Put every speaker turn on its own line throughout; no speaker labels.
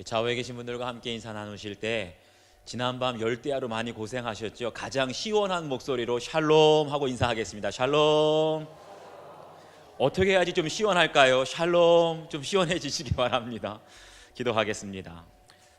좌우에 계신 분들과 함께 인사 나누실 때 지난밤 열대야로 많이 고생하셨죠. 가장 시원한 목소리로 샬롬 하고 인사하겠습니다. 샬롬. 어떻게 해야지 좀 시원할까요? 샬롬. 좀 시원해지시기 바랍니다. 기도하겠습니다.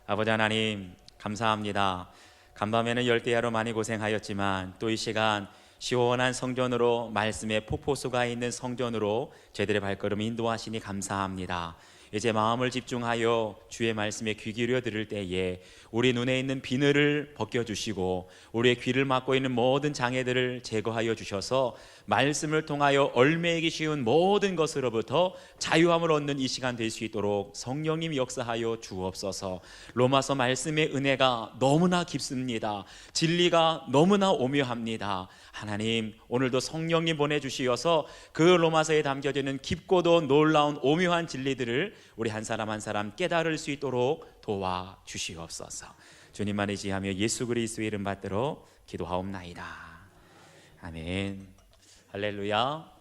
아버지 하나님 감사합니다. 간밤에는 열대야로 많이 고생하였지만 또 이 시간 시원한 성전으로, 말씀의 폭포수가 있는 성전으로 저희들의 발걸음 인도하시니 감사합니다. 이제 마음을 집중하여 주의 말씀에 귀 기울여 들을 때에 우리 눈에 있는 비늘을 벗겨주시고 우리의 귀를 막고 있는 모든 장애들을 제거하여 주셔서 말씀을 통하여 얽매이기 쉬운 모든 것으로부터 자유함을 얻는 이 시간 될 수 있도록 성령님 역사하여 주옵소서. 로마서 말씀의 은혜가 너무나 깊습니다. 진리가 너무나 오묘합니다. 하나님 오늘도 성령님 보내주시어서 그 로마서에 담겨지는 깊고도 놀라운 오묘한 진리들을 우리 한 사람 한 사람 깨달을 수 있도록 도와주시옵소서. 주님만 의지하며 예수 그리스도의 이름 받들어 기도하옵나이다. 아멘. 할렐루야.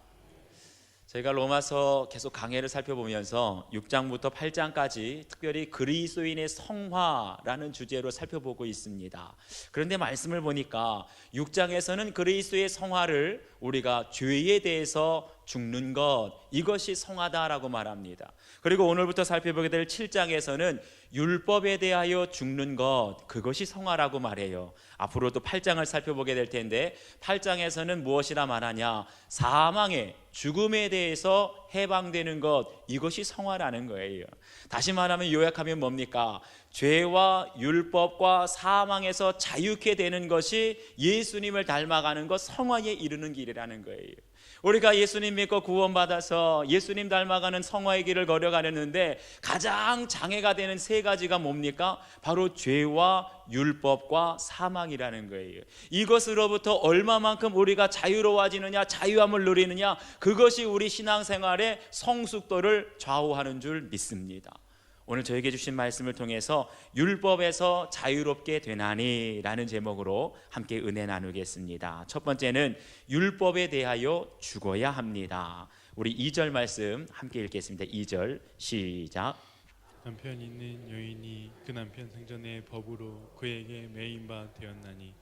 저희가 로마서 계속 강해를 살펴보면서 6장부터 8장까지 특별히 그리스도인의 성화라는 주제로 살펴보고 있습니다. 그런데 말씀을 보니까 6장에서는 그리스도의 성화를 우리가 죄에 대해서 죽는 것, 이것이 성화다라고 말합니다. 그리고 오늘부터 살펴보게 될 7장에서는 율법에 대하여 죽는 것, 그것이 성화라고 말해요. 앞으로 또 8장을 살펴보게 될 텐데 8장에서는 무엇이라 말하냐? 사망의 죽음에 대해서 해방되는 것, 이것이 성화라는 거예요. 다시 말하면 요약하면 뭡니까? 죄와 율법과 사망에서 자유케 되는 것이 예수님을 닮아가는 것, 성화에 이르는 길이라는 거예요. 우리가 예수님 믿고 구원받아서 예수님 닮아가는 성화의 길을 걸어가려는데 가장 장애가 되는 세 가지가 뭡니까? 바로 죄와 율법과 사망이라는 거예요. 이것으로부터 얼마만큼 우리가 자유로워지느냐, 자유함을 누리느냐, 그것이 우리 신앙생활의 성숙도를 좌우하는 줄 믿습니다. 오늘 저에게 주신 말씀을 통해서 율법에서 자유롭게 되나니 라는 제목으로 함께 은혜 나누겠습니다. 첫 번째는 율법에 대하여 죽어야 합니다. 우리 2절 말씀 함께 읽겠습니다. 2절 시작.
남편 있는 여인이 그 남편 생전의 법으로 그에게 매인 바 되었나니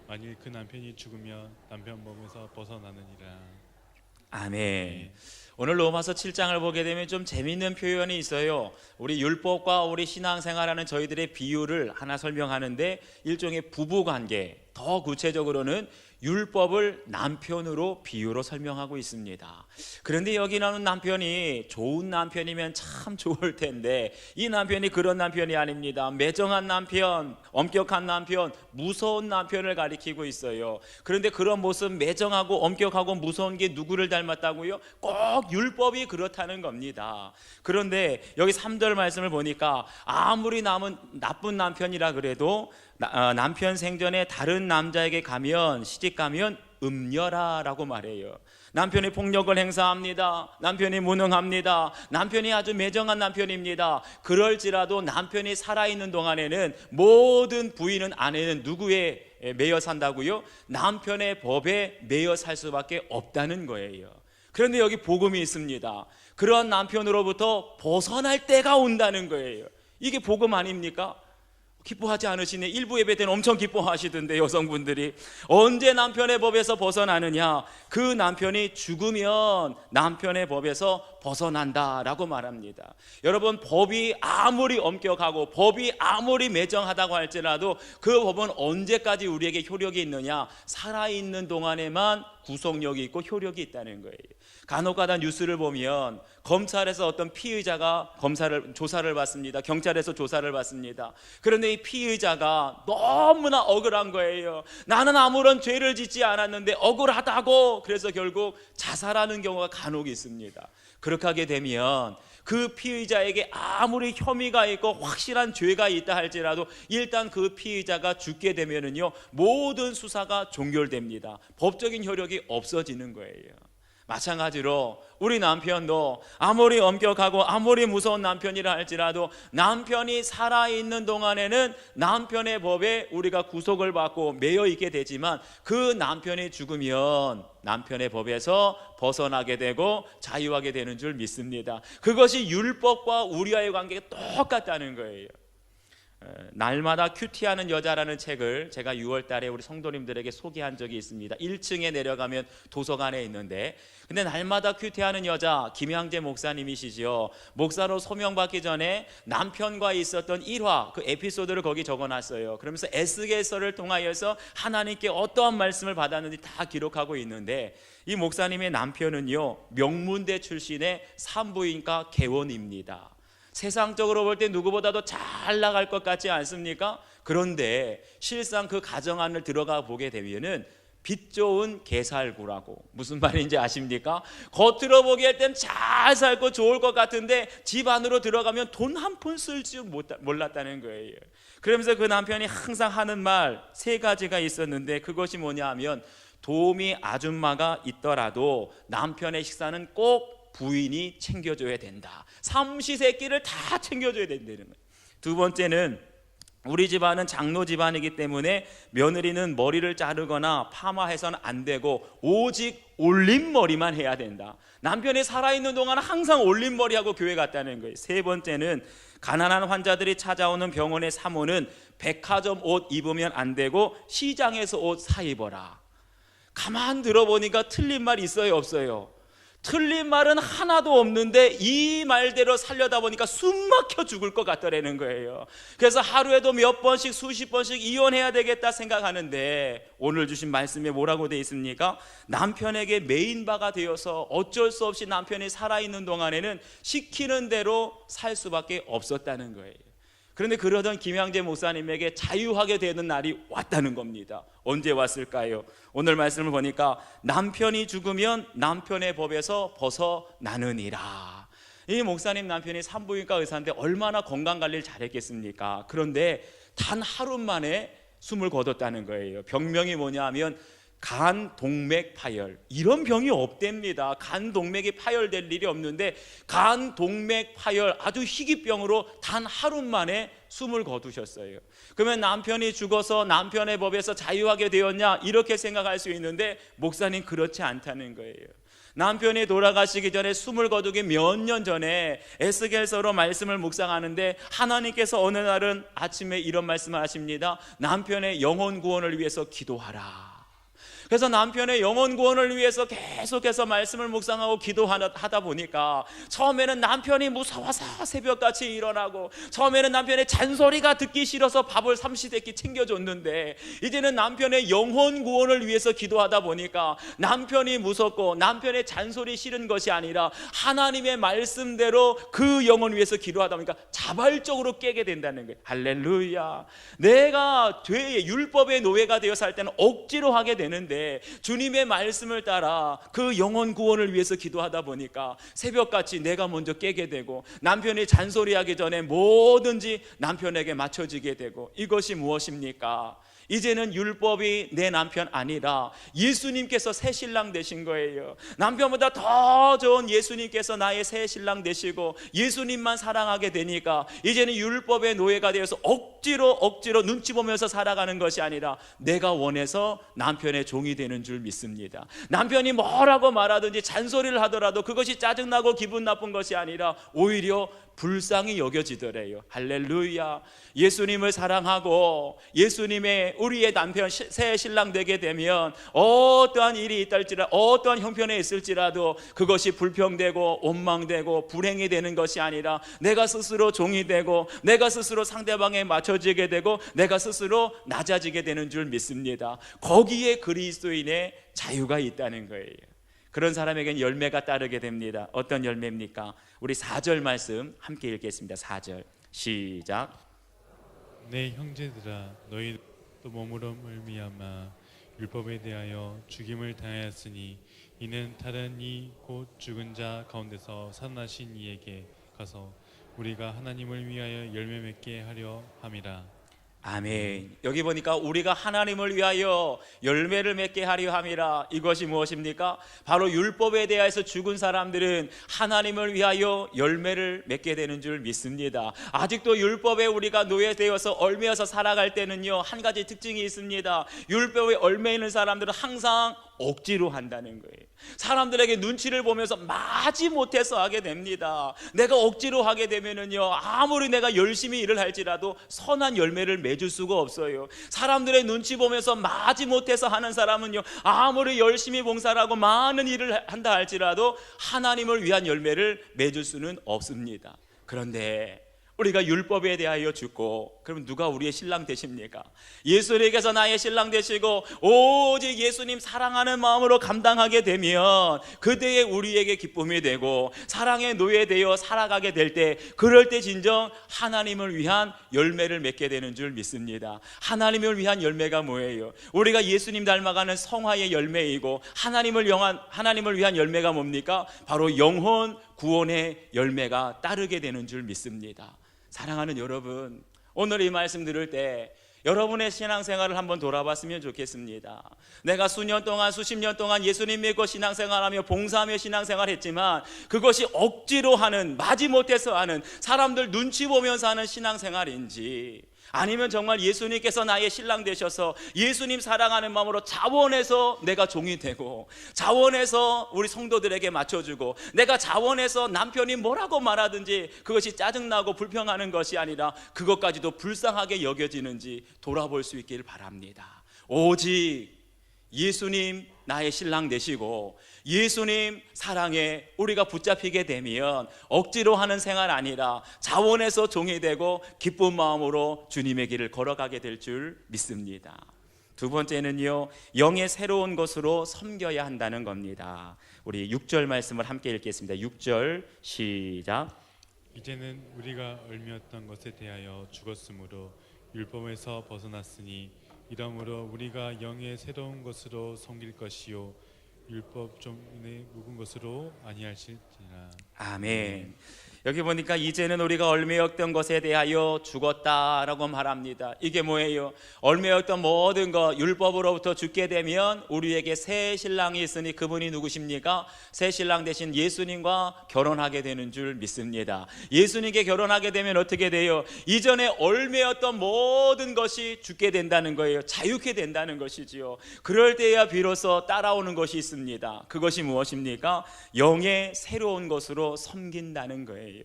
만일 그 남편이 죽으면 남편 법에서 벗어나느니라.
아멘. 오늘 로마서 7장을 보게 되면 좀 재미있는 표현이 있어요. 우리 율법과 우리 신앙생활하는 저희들의 비유를 하나 설명하는데 일종의 부부관계, 더 구체적으로는 율법을 남편으로 비유로 설명하고 있습니다. 그런데 여기 나오는 남편이 좋은 남편이면 참 좋을 텐데 이 남편이 그런 남편이 아닙니다. 매정한 남편, 엄격한 남편, 무서운 남편을 가리키고 있어요. 그런데 그런 모습, 매정하고 엄격하고 무서운 게 누구를 닮았다고요? 꼭 율법이 그렇다는 겁니다. 그런데 여기 3절 말씀을 보니까 아무리 나쁜 남편이라 그래도 남편 생전에 다른 남자에게 가면, 시집 가면 음녀라라고 말해요. 남편이 폭력을 행사합니다. 남편이 무능합니다. 남편이 아주 매정한 남편입니다. 그럴지라도 남편이 살아있는 동안에는 모든 부인은, 아내는 누구에 매여 산다고요? 남편의 법에 매여 살 수밖에 없다는 거예요. 그런데 여기 복음이 있습니다. 그러한 남편으로부터 벗어날 때가 온다는 거예요. 이게 복음 아닙니까? 기뻐하지 않으시네. 일부 예배 때는 엄청 기뻐하시던데 여성분들이. 언제 남편의 법에서 벗어나느냐? 그 남편이 죽으면 남편의 법에서 벗어난다라고 말합니다. 여러분, 법이 아무리 엄격하고 법이 아무리 매정하다고 할지라도 그 법은 언제까지 우리에게 효력이 있느냐? 살아있는 동안에만 구속력이 있고 효력이 있다는 거예요. 간혹가다 뉴스를 보면 검찰에서 어떤 피의자가 조사를 받습니다. 경찰에서 조사를 받습니다. 그런데 이 피의자가 너무나 억울한 거예요. 나는 아무런 죄를 짓지 않았는데 억울하다고. 그래서 결국 자살하는 경우가 간혹 있습니다. 그렇게 하게 되면 그 피의자에게 아무리 혐의가 있고 확실한 죄가 있다 할지라도 일단 그 피의자가 죽게 되면은요, 모든 수사가 종결됩니다. 법적인 효력이 없어지는 거예요. 마찬가지로 우리 남편도 아무리 엄격하고 아무리 무서운 남편이라 할지라도 남편이 살아있는 동안에는 남편의 법에 우리가 구속을 받고 매여 있게 되지만 그 남편이 죽으면 남편의 법에서 벗어나게 되고 자유하게 되는 줄 믿습니다. 그것이 율법과 우리와의 관계가 똑같다는 거예요. 날마다 큐티하는 여자라는 책을 제가 6월 달에 우리 성도님들에게 소개한 적이 있습니다. 1층에 내려가면 도서관에 있는데, 근데 날마다 큐티하는 여자 김양재 목사님이시죠. 목사로 소명받기 전에 남편과 있었던 일화, 그 에피소드를 거기 적어놨어요. 그러면서 에스겔서를 통하여서 하나님께 어떠한 말씀을 받았는지 다 기록하고 있는데, 이 목사님의 남편은요, 명문대 출신의 산부인과 개원입니다. 세상적으로 볼 때 누구보다도 잘 나갈 것 같지 않습니까? 그런데 실상 그 가정 안을 들어가 보게 되면은 빚 좋은 개살구라고, 무슨 말인지 아십니까? 겉으로 보기에 땐 잘 살고 좋을 것 같은데 집 안으로 들어가면 돈 한 푼 쓸 줄 몰랐다는 거예요. 그러면서 그 남편이 항상 하는 말 3가지가 있었는데, 그것이 뭐냐 하면, 도우미 아줌마가 있더라도 남편의 식사는 꼭 부인이 챙겨줘야 된다. 삼시세끼를 다 챙겨줘야 된다는 거예요. 2번째는, 우리 집안은 장로 집안이기 때문에 며느리는 머리를 자르거나 파마해서는 안 되고 오직 올림머리만 해야 된다. 남편이 살아있는 동안 항상 올림머리하고 교회 갔다는 거예요. 3번째는, 가난한 환자들이 찾아오는 병원의 사모는 백화점 옷 입으면 안 되고 시장에서 옷 사 입어라. 가만 들어보니까 틀린 말 있어요, 없어요? 틀린 말은 하나도 없는데 이 말대로 살려다 보니까 숨 막혀 죽을 것 같더라는 거예요. 그래서 하루에도 몇 번씩 수십 번씩 이혼해야 되겠다 생각하는데, 오늘 주신 말씀에 뭐라고 되어 있습니까? 남편에게 메인바가 되어서 어쩔 수 없이 남편이 살아있는 동안에는 시키는 대로 살 수밖에 없었다는 거예요. 그런데 그러던 김양재 목사님에게 자유하게 되는 날이 왔다는 겁니다. 언제 왔을까요? 오늘 말씀을 보니까 남편이 죽으면 남편의 법에서 벗어나느니라. 이 목사님 남편이 산부인과 의사인데 얼마나 건강관리를 잘했겠습니까? 그런데 단 하루 만에 숨을 거뒀다는 거예요. 병명이 뭐냐 하면 간 동맥 파열. 이런 병이 없답니다. 간 동맥이 파열될 일이 없는데 간 동맥 파열, 아주 희귀병으로 단 하루 만에 숨을 거두셨어요. 그러면 남편이 죽어서 남편의 법에서 자유하게 되었냐, 이렇게 생각할 수 있는데 목사님 그렇지 않다는 거예요. 남편이 돌아가시기 전에 숨을 거두기 몇 년 전에 에스겔서로 말씀을 묵상하는데 하나님께서 어느 날은 아침에 이런 말씀을 하십니다. 남편의 영혼 구원을 위해서 기도하라. 그래서 남편의 영혼 구원을 위해서 계속해서 말씀을 묵상하고 기도하다 보니까 처음에는 남편이 무서워서 새벽같이 일어나고, 처음에는 남편의 잔소리가 듣기 싫어서 밥을 삼시세끼 챙겨줬는데, 이제는 남편의 영혼 구원을 위해서 기도하다 보니까 남편이 무섭고 남편의 잔소리 싫은 것이 아니라 하나님의 말씀대로 그 영혼 위해서 기도하다 보니까 자발적으로 깨게 된다는 거예요. 할렐루야. 내가 죄의 율법의 노예가 되어 살 때는 억지로 하게 되는데, 주님의 말씀을 따라 그 영혼 구원을 위해서 기도하다 보니까 새벽같이 내가 먼저 깨게 되고, 남편이 잔소리하기 전에 뭐든지 남편에게 맞춰지게 되고, 이것이 무엇입니까? 이제는 율법이 내 남편 아니라 예수님께서 새 신랑 되신 거예요. 남편보다 더 좋은 예수님께서 나의 새 신랑 되시고 예수님만 사랑하게 되니까 이제는 율법의 노예가 되어서 억지로 눈치 보면서 살아가는 것이 아니라 내가 원해서 남편의 종이 되는 줄 믿습니다. 남편이 뭐라고 말하든지 잔소리를 하더라도 그것이 짜증나고 기분 나쁜 것이 아니라 오히려 불쌍히 여겨지더래요. 할렐루야. 예수님을 사랑하고 예수님의 우리의 남편 새 신랑 되게 되면 어떠한 일이 있달지라도, 어떠한 형편에 있을지라도 그것이 불평되고 원망되고 불행이 되는 것이 아니라 내가 스스로 종이 되고 내가 스스로 상대방에 맞춰지게 되고 내가 스스로 낮아지게 되는 줄 믿습니다. 거기에 그리스도인의 자유가 있다는 거예요. 그런 사람에게는 열매가 따르게 됩니다. 어떤 열매입니까? 우리 4절 말씀 함께 읽겠습니다. 4절 시작.
내 형제들아, 너희 또 몸으로 말미암아 율법에 대하여 죽임을 당하였으니 이는 다른 이 곧 죽은 자 가운데서 살아나신 이에게 가서 우리가 하나님을 위하여 열매 맺게 하려 함이라.
아멘. 여기 보니까 우리가 하나님을 위하여 열매를 맺게 하려 함이라. 이것이 무엇입니까? 바로 율법에 대해서 죽은 사람들은 하나님을 위하여 열매를 맺게 되는 줄 믿습니다. 아직도 율법에 우리가 노예되어서 얽매여서 살아갈 때는요, 한 가지 특징이 있습니다. 율법에 얽매이는 사람들은 항상 억지로 한다는 거예요. 사람들에게 눈치를 보면서 마지못해서 하게 됩니다. 내가 억지로 하게 되면은요, 아무리 내가 열심히 일을 할지라도 선한 열매를 맺을 수가 없어요. 사람들의 눈치 보면서 마지못해서 하는 사람은요, 아무리 열심히 봉사를 하고 많은 일을 한다 할지라도 하나님을 위한 열매를 맺을 수는 없습니다. 그런데 우리가 율법에 대하여 죽고, 그럼 누가 우리의 신랑 되십니까? 예수님께서 나의 신랑 되시고 오직 예수님 사랑하는 마음으로 감당하게 되면 그때에 우리에게 기쁨이 되고 사랑의 노예되어 살아가게 될 때, 그럴 때 진정 하나님을 위한 열매를 맺게 되는 줄 믿습니다. 하나님을 위한 열매가 뭐예요? 우리가 예수님 닮아가는 성화의 열매이고 하나님을 위한 열매가 뭡니까? 바로 영혼 구원의 열매가 따르게 되는 줄 믿습니다. 사랑하는 여러분, 오늘 이 말씀 들을 때 여러분의 신앙생활을 한번 돌아봤으면 좋겠습니다. 내가 수년 동안 수십 년 동안 예수님 믿고 신앙생활하며 봉사하며 신앙생활했지만 그것이 억지로 하는, 마지못해서 하는, 사람들 눈치 보면서 하는 신앙생활인지, 아니면 정말 예수님께서 나의 신랑 되셔서 예수님 사랑하는 마음으로 자원해서 내가 종이 되고, 자원해서 우리 성도들에게 맞춰주고, 내가 자원해서 남편이 뭐라고 말하든지 그것이 짜증나고 불평하는 것이 아니라 그것까지도 불쌍하게 여겨지는지 돌아볼 수 있기를 바랍니다. 오직 예수님 나의 신랑 되시고 예수님 사랑에 우리가 붙잡히게 되면 억지로 하는 생활 아니라 자원해서 종이 되고 기쁜 마음으로 주님의 길을 걸어가게 될 줄 믿습니다. 두 번째는요, 영의 새로운 것으로 섬겨야 한다는 겁니다. 우리 6절 말씀을 함께 읽겠습니다. 6절 시작.
이제는 우리가 얽매였던 것에 대하여 죽었으므로 율법에서 벗어났으니 이러므로 우리가 영의 새로운 것으로 섬길 것이요 율법 종의 묵은 것으로 아니하실지라.
아멘. 여기 보니까 이제는 우리가 얽매였던 것에 대하여 죽었다라고 말합니다. 이게 뭐예요? 얽매였던 모든 것, 율법으로부터 죽게 되면 우리에게 새 신랑이 있으니 그분이 누구십니까? 새 신랑 되신 예수님과 결혼하게 되는 줄 믿습니다. 예수님께 결혼하게 되면 어떻게 돼요? 이전에 얽매였던 모든 것이 죽게 된다는 거예요. 자유케 된다는 것이지요. 그럴 때야 비로소 따라오는 것이 있습니다. 그것이 무엇입니까? 영의 새로운 것으로 섬긴다는 거예요.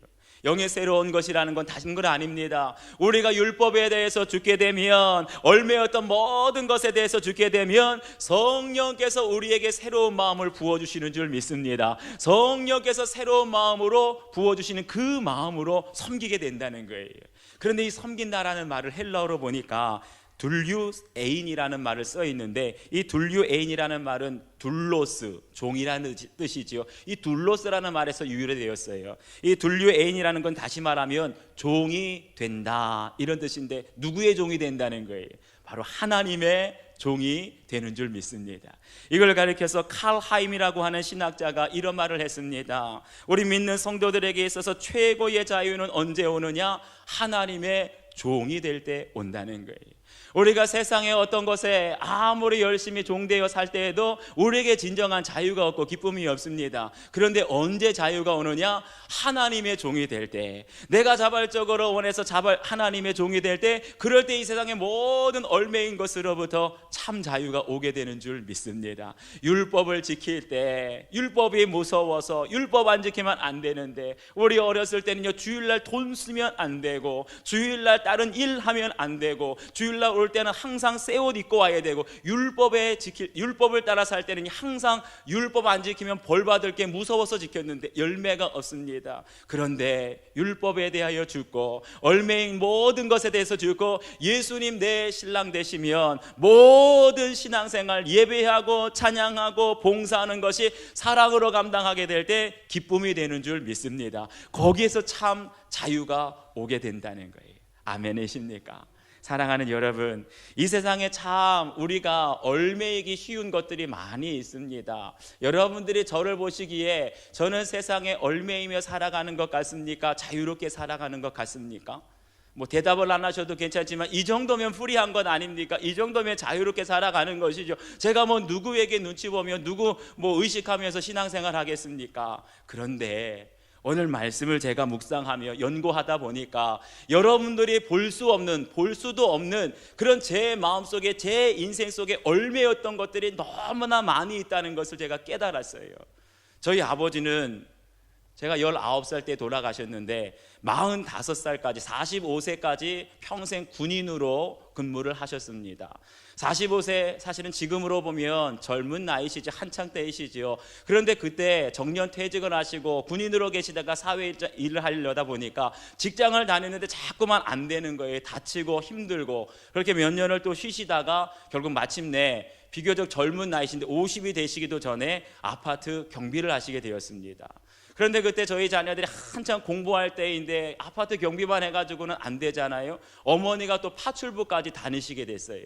영의 새로운 것이라는 건 다른 건 아닙니다. 우리가 율법에 대해서 죽게 되면, 얽매였던 모든 것에 대해서 죽게 되면 성령께서 우리에게 새로운 마음을 부어주시는 줄 믿습니다. 성령께서 새로운 마음으로 부어주시는 그 마음으로 섬기게 된다는 거예요. 그런데 이 섬긴다라는 말을 헬라어로 보니까 둘류에인이라는 말을 써 있는데, 이 둘류에인이라는 말은 둘로스, 종이라는 뜻이지요. 이 둘로스라는 말에서 유래되었어요. 이 둘류에인이라는 건 다시 말하면 종이 된다, 이런 뜻인데 누구의 종이 된다는 거예요? 바로 하나님의 종이 되는 줄 믿습니다. 이걸 가리켜서 칼 하임이라고 하는 신학자가 이런 말을 했습니다. 우리 믿는 성도들에게 있어서 최고의 자유는 언제 오느냐? 하나님의 종이 될 때 온다는 거예요. 우리가 세상의 어떤 것에 아무리 열심히 종되어 살 때에도 우리에게 진정한 자유가 없고 기쁨이 없습니다. 그런데 언제 자유가 오느냐? 하나님의 종이 될 때, 내가 자발적으로 원해서 하나님의 종이 될 때, 그럴 때 이 세상의 모든 얽매인 것으로부터 참 자유가 오게 되는 줄 믿습니다. 율법을 지킬 때, 율법이 무서워서 율법 안 지키면 안 되는데, 우리 어렸을 때는요, 주일날 돈 쓰면 안 되고, 주일날 다른 일 하면 안 되고, 주일날 올 때는 항상 새 옷 입고 와야 되고, 율법을 따라 살 때는 항상 율법 안 지키면 벌 받을 게 무서워서 지켰는데 열매가 없습니다. 그런데 율법에 대하여 죽고 얽매인 모든 것에 대해서 죽고 예수님 내 신랑 되시면 모든 신앙생활, 예배하고 찬양하고 봉사하는 것이 사랑으로 감당하게 될 때 기쁨이 되는 줄 믿습니다. 거기에서 참 자유가 오게 된다는 거예요. 아멘이십니까? 사랑하는 여러분, 이 세상에 참 우리가 얽매이기 쉬운 것들이 많이 있습니다. 여러분들이 저를 보시기에 저는 세상에 얽매이며 살아가는 것 같습니까? 자유롭게 살아가는 것 같습니까? 뭐 대답을 안 하셔도 괜찮지만 이 정도면 프리한 것 아닙니까? 이 정도면 자유롭게 살아가는 것이죠. 제가 뭐 누구에게 눈치 보며 누구 뭐 의식하면서 신앙생활 하겠습니까? 그런데 오늘 말씀을 제가 묵상하며 연구하다 보니까 여러분들이 볼 수도 없는 그런 제 마음속에, 제 인생 속에 얽매였던 것들이 너무나 많이 있다는 것을 제가 깨달았어요. 저희 아버지는 제가 19살 때 돌아가셨는데 45살까지 45세까지 평생 군인으로 근무를 하셨습니다. 45세 사실은 지금으로 보면 젊은 나이시죠. 한창 때이시죠. 그런데 그때 정년 퇴직을 하시고 군인으로 계시다가 사회 일을 하려다 보니까 직장을 다니는데 자꾸만 안 되는 거예요. 다치고 힘들고 그렇게 몇 년을 또 쉬시다가 결국 마침내 비교적 젊은 나이신데 50이 되시기도 전에 아파트 경비를 하시게 되었습니다. 그런데 그때 저희 자녀들이 한참 공부할 때인데 아파트 경비만 해가지고는 안 되잖아요. 어머니가 또 파출부까지 다니시게 됐어요.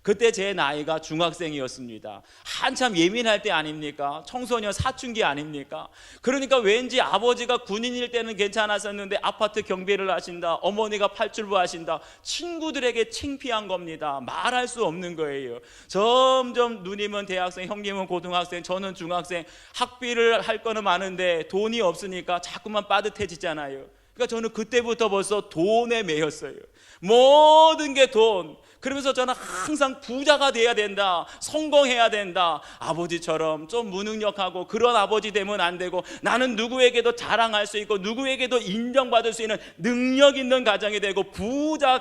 그때 제 나이가 중학생이었습니다. 한참 예민할 때 아닙니까? 청소년 사춘기 아닙니까? 그러니까 왠지 아버지가 군인일 때는 괜찮았었는데 아파트 경비를 하신다, 어머니가 팔출부 하신다, 친구들에게 창피한 겁니다. 말할 수 없는 거예요. 점점 누님은 대학생, 형님은 고등학생, 저는 중학생, 학비를 할 거는 많은데 돈이 없으니까 자꾸만 빠듯해지잖아요. 그러니까 저는 그때부터 벌써 돈에 매였어요. 모든 게 돈. 그러면서 저는 항상 부자가 돼야 된다, 성공해야 된다, 아버지처럼 좀 무능력하고 그런 아버지 되면 안 되고 나는 누구에게도 자랑할 수 있고 누구에게도 인정받을 수 있는 능력 있는 가정이 되고 부자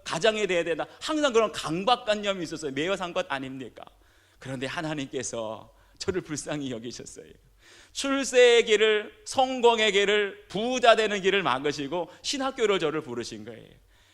가정이 돼야 된다. 항상 그런 강박관념이 있었어요. 매여 산 것 아닙니까? 그런데 하나님께서 저를 불쌍히 여기셨어요. 출세의 길을, 성공의 길을, 부자 되는 길을 막으시고 신학교로 저를 부르신 거예요.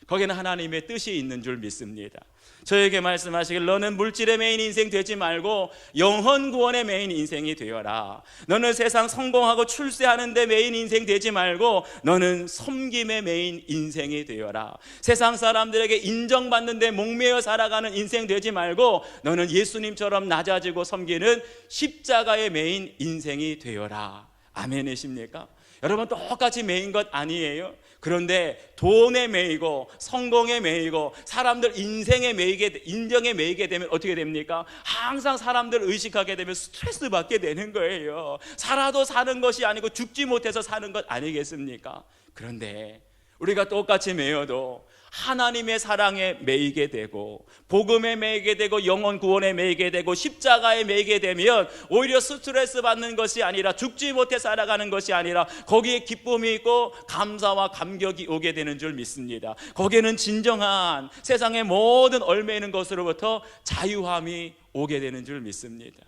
거기는 하나님의 뜻이 있는 줄 믿습니다. 저에게 말씀하시길 너는 물질의 메인 인생 되지 말고 영혼 구원의 메인 인생이 되어라. 너는 세상 성공하고 출세하는 데 메인 인생 되지 말고 너는 섬김의 메인 인생이 되어라. 세상 사람들에게 인정받는 데 목매어 살아가는 인생 되지 말고 너는 예수님처럼 낮아지고 섬기는 십자가의 메인 인생이 되어라. 아멘이십니까? 여러분 똑같이 매인 것 아니에요? 그런데 돈에 매이고 성공에 매이고 사람들 인생에 매이게, 인정에 매이게 되면 어떻게 됩니까? 항상 사람들 의식하게 되면 스트레스 받게 되는 거예요. 살아도 사는 것이 아니고 죽지 못해서 사는 것 아니겠습니까? 그런데 우리가 똑같이 매여도 하나님의 사랑에 매이게 되고 복음에 매이게 되고 영혼 구원에 매이게 되고 십자가에 매이게 되면 오히려 스트레스 받는 것이 아니라 죽지 못해 살아가는 것이 아니라 거기에 기쁨이 있고 감사와 감격이 오게 되는 줄 믿습니다. 거기에는 진정한 세상의 모든 얽매이는 것으로부터 자유함이 오게 되는 줄 믿습니다.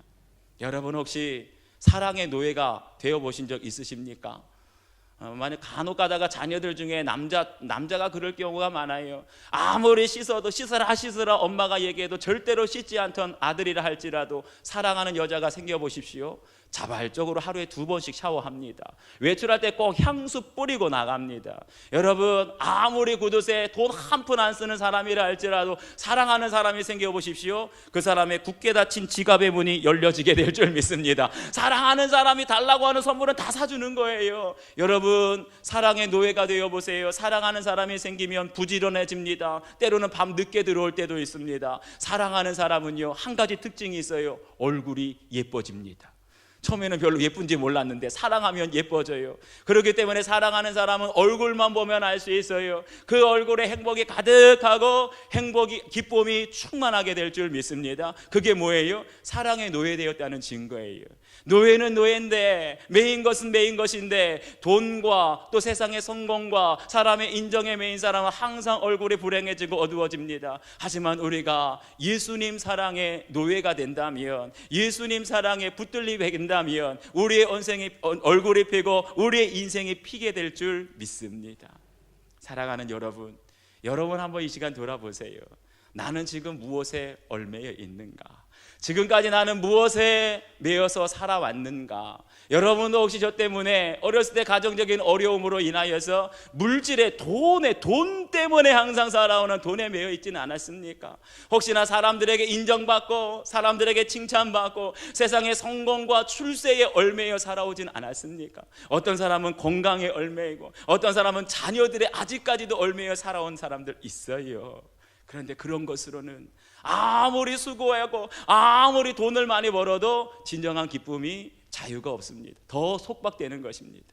여러분 혹시 사랑의 노예가 되어보신 적 있으십니까? 만약 간혹 가다가 자녀들 중에 남자가 그럴 경우가 많아요. 아무리 씻어도 씻으라 엄마가 얘기해도 절대로 씻지 않던 아들이라 할지라도 사랑하는 여자가 생겨보십시오. 자발적으로 하루에 2번씩 샤워합니다. 외출할 때 꼭 향수 뿌리고 나갑니다. 여러분 아무리 구두쇠 돈 한 푼 안 쓰는 사람이라 할지라도 사랑하는 사람이 생겨보십시오. 그 사람의 굳게 닫힌 지갑의 문이 열려지게 될 줄 믿습니다. 사랑하는 사람이 달라고 하는 선물은 다 사주는 거예요. 여러분 사랑의 노예가 되어보세요. 사랑하는 사람이 생기면 부지런해집니다. 때로는 밤 늦게 들어올 때도 있습니다. 사랑하는 사람은요 한 가지 특징이 있어요. 얼굴이 예뻐집니다. 처음에는 별로 예쁜지 몰랐는데 사랑하면 예뻐져요. 그렇기 때문에 사랑하는 사람은 얼굴만 보면 알 수 있어요. 그 얼굴에 행복이 가득하고 기쁨이 충만하게 될 줄 믿습니다. 그게 뭐예요? 사랑의 노예되었다는 증거예요. 노예는 노예인데 매인 것은 매인 것인데 돈과 또 세상의 성공과 사람의 인정에 매인 사람은 항상 얼굴이 불행해지고 어두워집니다. 하지만 우리가 예수님 사랑의 노예가 된다면, 예수님 사랑에 붙들리게 된다면 우리의 얼굴이 피고 우리의 인생이 피게 될 줄 믿습니다. 사랑하는 여러분 한번 이 시간 돌아보세요. 나는 지금 무엇에 얽매여 있는가? 지금까지 나는 무엇에 매여서 살아왔는가? 여러분도 혹시 저 때문에 어렸을 때 가정적인 어려움으로 인하여서 물질의 돈 때문에 항상 살아오는 돈에 매여 있지는 않았습니까? 혹시나 사람들에게 인정받고 사람들에게 칭찬받고 세상의 성공과 출세에 얽매여 살아오진 않았습니까? 어떤 사람은 건강에 얽매이고 어떤 사람은 자녀들의 아직까지도 얽매여 살아온 사람들 있어요. 그런데 그런 것으로는 아무리 수고하고 아무리 돈을 많이 벌어도 진정한 기쁨이 자유가 없습니다. 더 속박되는 것입니다.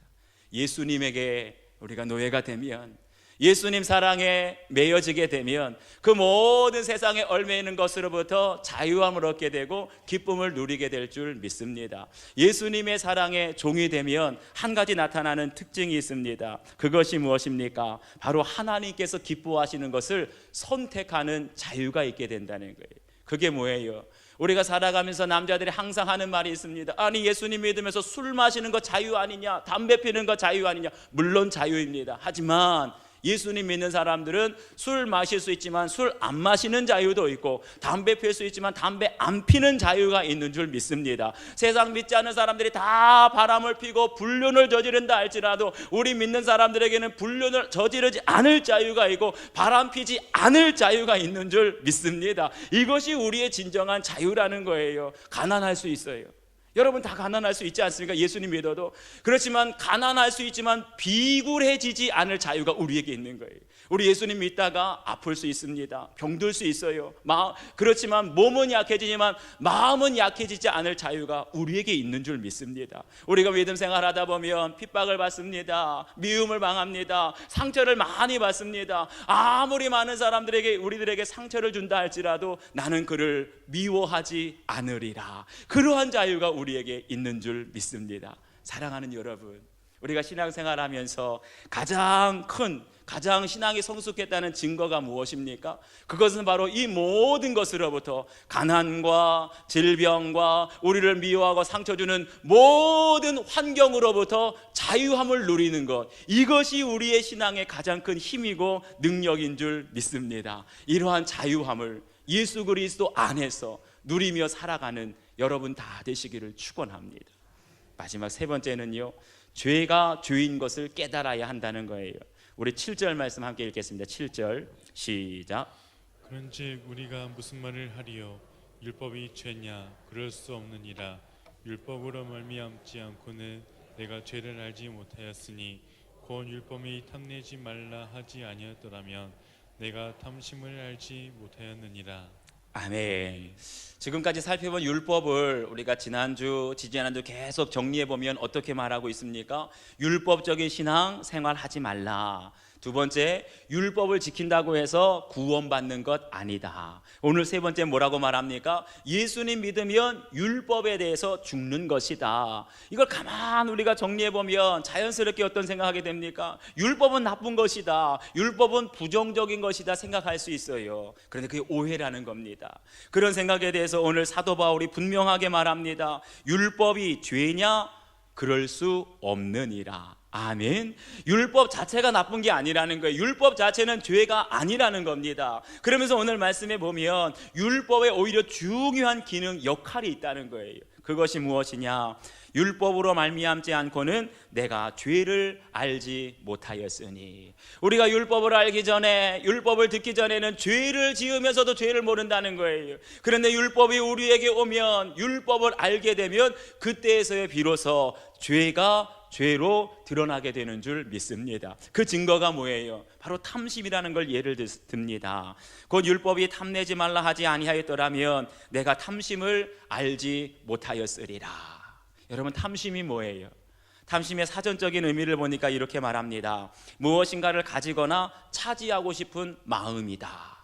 예수님에게 우리가 노예가 되면, 예수님 사랑에 매여지게 되면 그 모든 세상에 얽매이는 것으로부터 자유함을 얻게 되고 기쁨을 누리게 될 줄 믿습니다. 예수님의 사랑에 종이 되면 한 가지 나타나는 특징이 있습니다. 그것이 무엇입니까? 바로 하나님께서 기뻐하시는 것을 선택하는 자유가 있게 된다는 거예요. 그게 뭐예요? 우리가 살아가면서 남자들이 항상 하는 말이 있습니다. 아니, 예수님 믿으면서 술 마시는 거 자유 아니냐, 담배 피는 거 자유 아니냐. 물론 자유입니다. 하지만 예수님 믿는 사람들은 술 마실 수 있지만 술 안 마시는 자유도 있고, 담배 필 수 있지만 담배 안 피는 자유가 있는 줄 믿습니다. 세상 믿지 않는 사람들이 다 바람을 피고 불륜을 저지른다 할지라도 우리 믿는 사람들에게는 불륜을 저지르지 않을 자유가 있고 바람 피지 않을 자유가 있는 줄 믿습니다. 이것이 우리의 진정한 자유라는 거예요. 가난할 수 있어요. 여러분 다 가난할 수 있지 않습니까? 예수님 믿어도. 그렇지만 가난할 수 있지만 비굴해지지 않을 자유가 우리에게 있는 거예요. 우리 예수님 믿다가 아플 수 있습니다. 병들 수 있어요. 그렇지만 몸은 약해지지만 마음은 약해지지 않을 자유가 우리에게 있는 줄 믿습니다. 우리가 믿음 생활하다 보면 핍박을 받습니다. 미움을 당합니다. 상처를 많이 받습니다. 아무리 많은 사람들에게 우리들에게 상처를 준다 할지라도 나는 그를 미워하지 않으리라. 그러한 자유가 우리에게 있는 줄 믿습니다. 사랑하는 여러분, 우리가 신앙생활하면서 가장 신앙이 성숙했다는 증거가 무엇입니까? 그것은 바로 이 모든 것으로부터, 가난과 질병과 우리를 미워하고 상처 주는 모든 환경으로부터 자유함을 누리는 것, 이것이 우리의 신앙의 가장 큰 힘이고 능력인 줄 믿습니다. 이러한 자유함을 예수 그리스도 안에서 누리며 살아가는 여러분 다 되시기를 축원합니다. 마지막 세 번째는요, 죄가 죄인 것을 깨달아야 한다는 거예요. 우리 7절 말씀 함께 읽겠습니다. 7절 시작.
그런즉 우리가 무슨 말을 하리요? 율법이 죄냐? 그럴 수 없느니라. 율법으로 말미암지 않고는 내가 죄를 알지 못하였으니 곧 율법이 탐내지 말라 하지 아니었더라면 내가 탐심을 알지 못하였느니라.
아멘. 지금까지 살펴본 율법을 우리가 지난주, 지지난주 계속 정리해보면 어떻게 말하고 있습니까? 율법적인 신앙 생활하지 말라. 두 번째, 율법을 지킨다고 해서 구원받는 것 아니다. 오늘 세 번째 뭐라고 말합니까? 예수님 믿으면 율법에 대해서 죽는 것이다. 이걸 가만 우리가 정리해보면 자연스럽게 어떤 생각하게 됩니까? 율법은 나쁜 것이다, 율법은 부정적인 것이다 생각할 수 있어요. 그런데 그게 오해라는 겁니다. 그런 생각에 대해서 오늘 사도 바울이 분명하게 말합니다. 율법이 죄냐? 그럴 수 없느니라. 아멘. 율법 자체가 나쁜 게 아니라는 거예요. 율법 자체는 죄가 아니라는 겁니다. 그러면서 오늘 말씀에 보면 율법에 오히려 중요한 기능, 역할이 있다는 거예요. 그것이 무엇이냐? 율법으로 말미암지 않고는 내가 죄를 알지 못하였으니. 우리가 율법을 알기 전에, 율법을 듣기 전에는 죄를 지으면서도 죄를 모른다는 거예요. 그런데 율법이 우리에게 오면, 율법을 알게 되면 그때에서야 비로소 죄가 죄로 드러나게 되는 줄 믿습니다. 그 증거가 뭐예요? 바로 탐심이라는 걸 예를 듭니다. 곧 율법이 탐내지 말라 하지 아니하였더라면 내가 탐심을 알지 못하였으리라. 여러분, 탐심이 뭐예요? 탐심의 사전적인 의미를 보니까 이렇게 말합니다. 무엇인가를 가지거나 차지하고 싶은 마음이다.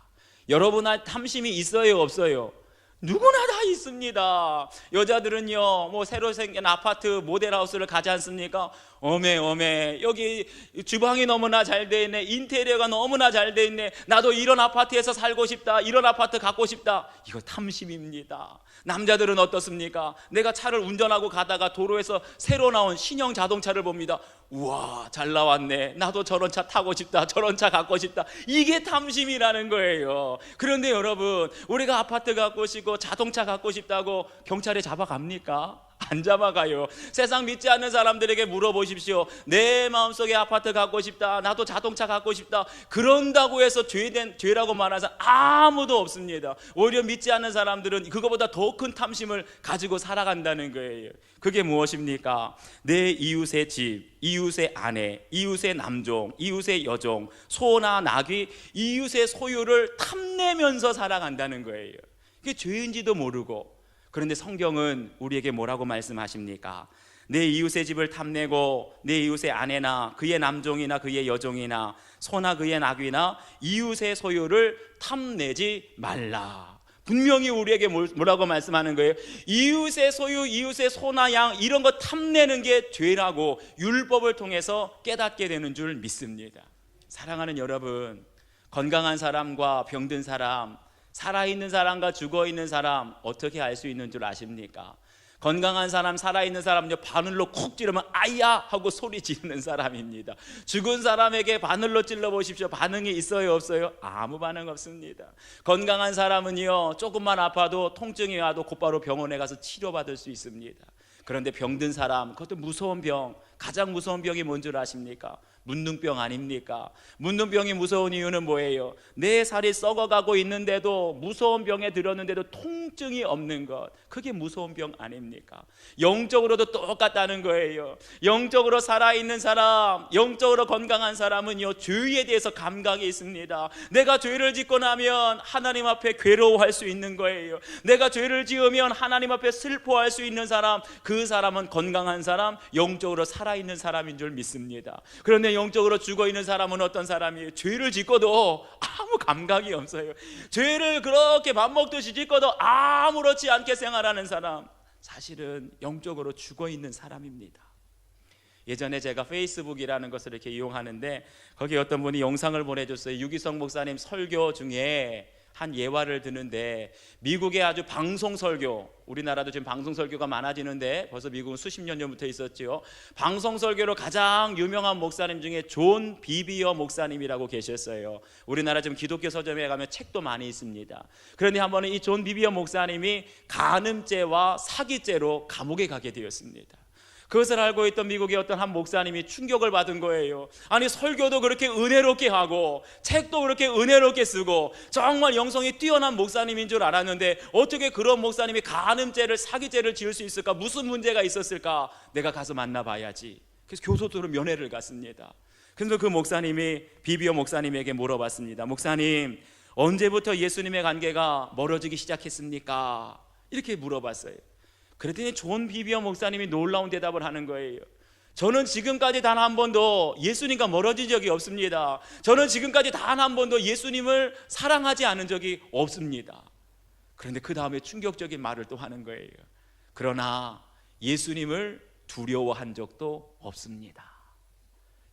여러분의 탐심이 있어요, 없어요? 누구나 다 있습니다. 여자들은요, 새로 생긴 아파트 모델하우스를 가지 않습니까? 어메 여기 주방이 너무나 잘 돼 있네, 인테리어가 너무나 잘 돼 있네, 나도 이런 아파트에서 살고 싶다, 이런 아파트 갖고 싶다. 이거 탐심입니다. 남자들은 어떻습니까? 내가 차를 운전하고 가다가 도로에서 새로 나온 신형 자동차를 봅니다. 우와, 잘 나왔네, 나도 저런 차 타고 싶다, 저런 차 갖고 싶다. 이게 탐심이라는 거예요. 그런데 여러분, 우리가 아파트 갖고 싶고 자동차 갖고 싶다고 경찰에 잡아갑니까? 안 잡아가요. 세상 믿지 않는 사람들에게 물어보십시오. 내 마음속에 아파트 갖고 싶다, 나도 자동차 갖고 싶다, 그런다고 해서 죄라고 말하는 사람 아무도 없습니다. 오히려 믿지 않는 사람들은 그거보다 더 큰 탐심을 가지고 살아간다는 거예요. 그게 무엇입니까? 내 이웃의 집, 이웃의 아내, 이웃의 남종, 이웃의 여종, 소나 나귀, 이웃의 소유를 탐내면서 살아간다는 거예요. 그게 죄인지도 모르고. 그런데 성경은 우리에게 뭐라고 말씀하십니까? 내 이웃의 집을 탐내고 내 이웃의 아내나 그의 남종이나 그의 여종이나 소나 그의 나귀나 이웃의 소유를 탐내지 말라. 분명히 우리에게 뭐라고 말씀하는 거예요? 이웃의 소유, 이웃의 소나 양 이런 거 탐내는 게 죄라고 율법을 통해서 깨닫게 되는 줄 믿습니다. 사랑하는 여러분, 건강한 사람과 병든 사람, 살아있는 사람과 죽어있는 사람 어떻게 알 수 있는 줄 아십니까? 건강한 사람, 살아있는 사람은요, 바늘로 콕 찌르면 아야 하고 소리 지르는 사람입니다. 죽은 사람에게 바늘로 찔러 보십시오. 반응이 있어요, 없어요? 아무 반응 없습니다. 건강한 사람은요, 조금만 아파도 통증이 와도 곧바로 병원에 가서 치료받을 수 있습니다. 그런데 병든 사람, 그것도 무서운 병, 가장 무서운 병이 뭔 줄 아십니까? 문둥병 아닙니까? 문둥병이 무서운 이유는 뭐예요? 내 살이 썩어가고 있는데도, 무서운 병에 들었는데도 통증이 없는 것, 그게 무서운 병 아닙니까? 영적으로도 똑같다는 거예요. 영적으로 살아있는 사람, 영적으로 건강한 사람은요, 죄에 대해서 감각이 있습니다. 내가 죄를 짓고 나면 하나님 앞에 괴로워할 수 있는 거예요. 내가 죄를 지으면 하나님 앞에 슬퍼할 수 있는 사람, 그 사람은 건강한 사람, 영적으로 살아있는 사람인 줄 믿습니다. 그런데 영적으로 죽어있는 사람은 어떤 사람이에요? 죄를 짓고도 아무 감각이 없어요. 죄를 그렇게 밥 먹듯이 짓고도 아무렇지 않게 생활하는 사람, 사실은 영적으로 죽어있는 사람입니다. 예전에 제가 페이스북이라는 것을 이렇게 이용하는데 거기 어떤 분이 영상을 보내줬어요. 유기성 목사님 설교 중에 한 예화를 드는데, 미국의 아주 방송 설교, 우리나라도 지금 방송 설교가 많아지는데 벌써 미국은 수십 년 전부터 있었죠. 방송 설교로 가장 유명한 목사님 중에 존 비비어 목사님이라고 계셨어요. 우리나라 지금 기독교 서점에 가면 책도 많이 있습니다. 그런데 한 번은 이 존 비비어 목사님이 간음죄와 사기죄로 감옥에 가게 되었습니다. 그것을 알고 있던 미국의 어떤 한 목사님이 충격을 받은 거예요. 아니, 설교도 그렇게 은혜롭게 하고 책도 그렇게 은혜롭게 쓰고 정말 영성이 뛰어난 목사님인 줄 알았는데 어떻게 그런 목사님이 간음죄를, 사기죄를 지을 수 있을까? 무슨 문제가 있었을까? 내가 가서 만나봐야지. 그래서 교도소로 면회를 갔습니다. 그래서 그 목사님이 비비어 목사님에게 물어봤습니다. 목사님, 언제부터 예수님의 관계가 멀어지기 시작했습니까? 이렇게 물어봤어요. 그랬더니 존 비비어 목사님이 놀라운 대답을 하는 거예요. 저는 지금까지 단 한 번도 예수님과 멀어진 적이 없습니다. 저는 지금까지 단 한 번도 예수님을 사랑하지 않은 적이 없습니다. 그런데 그 다음에 충격적인 말을 또 하는 거예요. 그러나 예수님을 두려워한 적도 없습니다.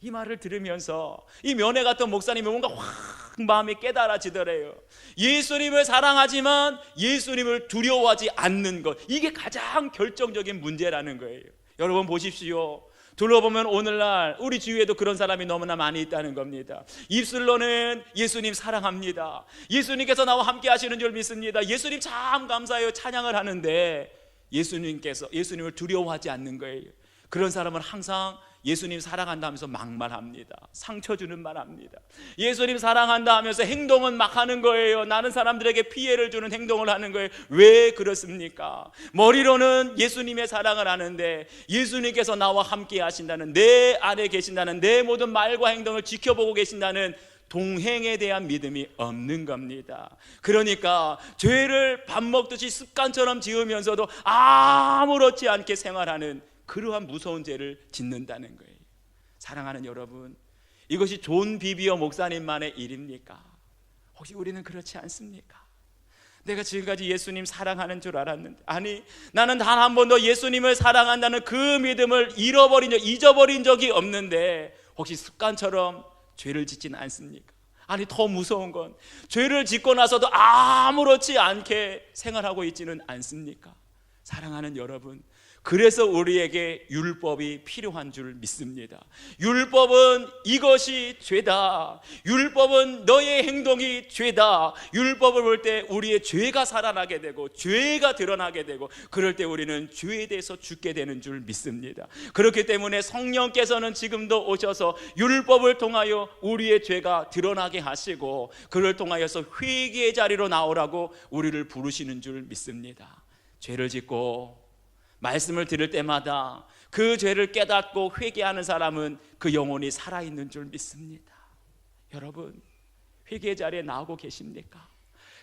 이 말을 들으면서 이 면회 갔던 목사님이 뭔가 확 마음이 깨달아지더래요. 예수님을 사랑하지만 예수님을 두려워하지 않는 것, 이게 가장 결정적인 문제라는 거예요. 여러분 보십시오. 둘러보면 오늘날 우리 주위에도 그런 사람이 너무나 많이 있다는 겁니다. 입술로는 예수님 사랑합니다, 예수님께서 나와 함께 하시는 줄 믿습니다, 예수님 참 감사해요, 찬양을 하는데 예수님을 두려워하지 않는 거예요. 그런 사람은 항상 예수님 사랑한다 하면서 막말합니다. 상처 주는 말 합니다. 예수님 사랑한다 하면서 행동은 막 하는 거예요. 나는 사람들에게 피해를 주는 행동을 하는 거예요. 왜 그렇습니까? 머리로는 예수님의 사랑을 하는데 예수님께서 나와 함께 하신다는, 내 안에 계신다는, 내 모든 말과 행동을 지켜보고 계신다는 동행에 대한 믿음이 없는 겁니다. 그러니까 죄를 밥 먹듯이 습관처럼 지으면서도 아무렇지 않게 생활하는 그러한 무서운 죄를 짓는다는 거예요. 사랑하는 여러분, 이것이 존 비비어 목사님만의 일입니까? 혹시 우리는 그렇지 않습니까? 내가 지금까지 예수님 사랑하는 줄 알았는데, 아니, 나는 단 한 번도 예수님을 사랑한다는 그 믿음을 잊어버린 적이 없는데 혹시 습관처럼 죄를 짓지는 않습니까? 아니, 더 무서운 건 죄를 짓고 나서도 아무렇지 않게 생활하고 있지는 않습니까? 사랑하는 여러분, 그래서 우리에게 율법이 필요한 줄 믿습니다. 율법은 이것이 죄다, 율법은 너의 행동이 죄다, 율법을 볼 때 우리의 죄가 살아나게 되고 죄가 드러나게 되고 그럴 때 우리는 죄에 대해서 죽게 되는 줄 믿습니다. 그렇기 때문에 성령께서는 지금도 오셔서 율법을 통하여 우리의 죄가 드러나게 하시고 그를 통하여서 회개의 자리로 나오라고 우리를 부르시는 줄 믿습니다. 죄를 짓고 말씀을 들을 때마다 그 죄를 깨닫고 회개하는 사람은 그 영혼이 살아있는 줄 믿습니다. 여러분, 회개의 자리에 나오고 계십니까?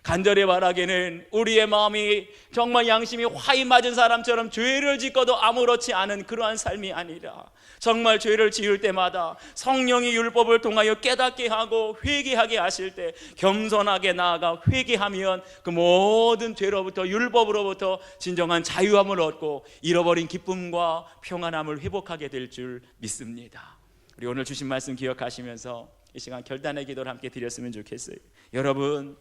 간절히 바라기는 우리의 마음이 정말 양심이 화이 맞은 사람처럼 죄를 짓고도 아무렇지 않은 그러한 삶이 아니라 정말 죄를 지을 때마다 성령이 율법을 통하여 깨닫게 하고 회개하게 하실 때 겸손하게 나아가 회개하면 그 모든 죄로부터 율법으로부터 진정한 자유함을 얻고 잃어버린 기쁨과 평안함을 회복하게 될 줄 믿습니다. 우리 오늘 주신 말씀 기억하시면서 이 시간 결단의 기도를 함께 드렸으면 좋겠어요. 여러분,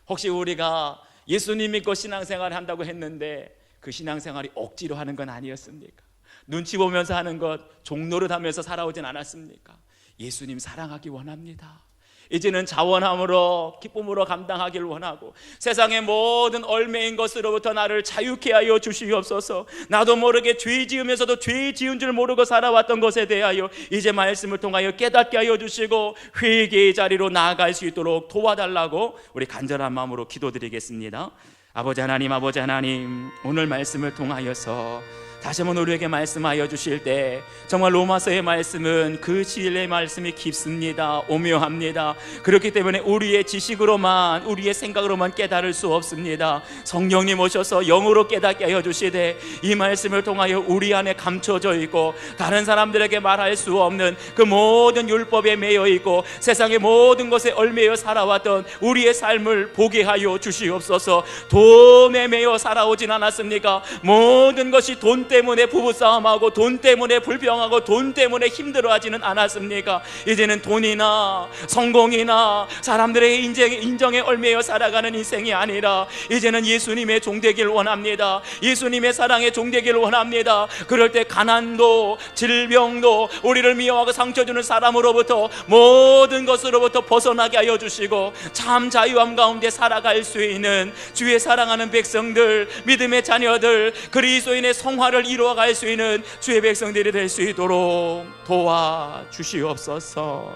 혹시 우리가 예수님 믿고 신앙생활을 한다고 했는데 그 신앙생활이 억지로 하는 건 아니었습니까? 눈치 보면서 하는 것, 종노릇 하면서 살아오진 않았습니까? 예수님 사랑하기 원합니다. 이제는 자원함으로 기쁨으로 감당하길 원하고 세상의 모든 얼매인 것으로부터 나를 자유케 하여 주시옵소서. 나도 모르게 죄 지으면서도 죄 지은 줄 모르고 살아왔던 것에 대하여 이제 말씀을 통하여 깨닫게 하여 주시고 회개의 자리로 나아갈 수 있도록 도와달라고 우리 간절한 마음으로 기도드리겠습니다. 아버지 하나님, 아버지 하나님, 오늘 말씀을 통하여서 다시 한번 우리에게 말씀하여 주실 때 정말 로마서의 말씀은 그 진리의 말씀이 깊습니다. 오묘합니다. 그렇기 때문에 우리의 지식으로만, 우리의 생각으로만 깨달을 수 없습니다. 성령님 오셔서 영으로 깨닫게 하여 주시되 이 말씀을 통하여 우리 안에 감춰져 있고 다른 사람들에게 말할 수 없는 그 모든 율법에 매여 있고 세상의 모든 것에 얽매여 살아왔던 우리의 삶을 보게 하여 주시옵소서. 돈에 매여 살아오진 않았습니까? 모든 것이 돈 때문에 부부싸움하고 돈 때문에 불평하고 돈 때문에 힘들어하지는 않았습니까? 이제는 돈이나 성공이나 사람들의 인정에 얽매여 살아가는 인생이 아니라 이제는 예수님의 종되길 원합니다. 예수님의 사랑의 종되길 원합니다. 그럴 때 가난도 질병도 우리를 미워하고 상처 주는 사람으로부터 모든 것으로부터 벗어나게 하여 주시고 참 자유함 가운데 살아갈 수 있는 주의 사랑하는 백성들, 믿음의 자녀들, 그리스도인의 성화를 이루어갈 수 있는 주의 백성들이 될 수 있도록 도와주시옵소서.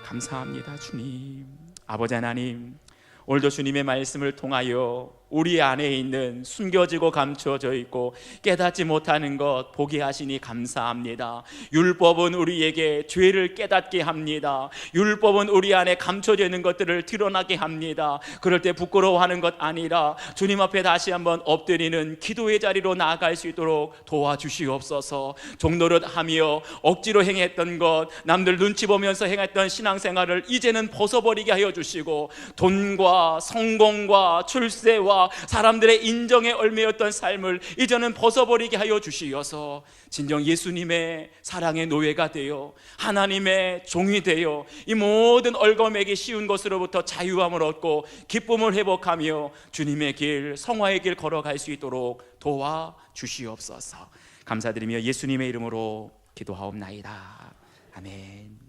감사합니다. 주님, 아버지 하나님, 오늘도 주님의 말씀을 통하여 우리 안에 있는 숨겨지고 감춰져 있고 깨닫지 못하는 것 보게 하시니 감사합니다. 율법은 우리에게 죄를 깨닫게 합니다. 율법은 우리 안에 감춰져 있는 것들을 드러나게 합니다. 그럴 때 부끄러워하는 것 아니라 주님 앞에 다시 한번 엎드리는 기도의 자리로 나아갈 수 있도록 도와주시옵소서. 종노릇하며 억지로 행했던 것, 남들 눈치 보면서 행했던 신앙생활을 이제는 벗어버리게 하여 주시고 돈과 성공과 출세와 사람들의 인정에 얽매였던 삶을 이제는 벗어버리게 하여 주시어서 진정 예수님의 사랑의 노예가 되어 하나님의 종이 되어 이 모든 얽어매기 쉬운 것으로부터 자유함을 얻고 기쁨을 회복하며 주님의 길, 성화의 길 걸어갈 수 있도록 도와주시옵소서. 감사드리며 예수님의 이름으로 기도하옵나이다. 아멘.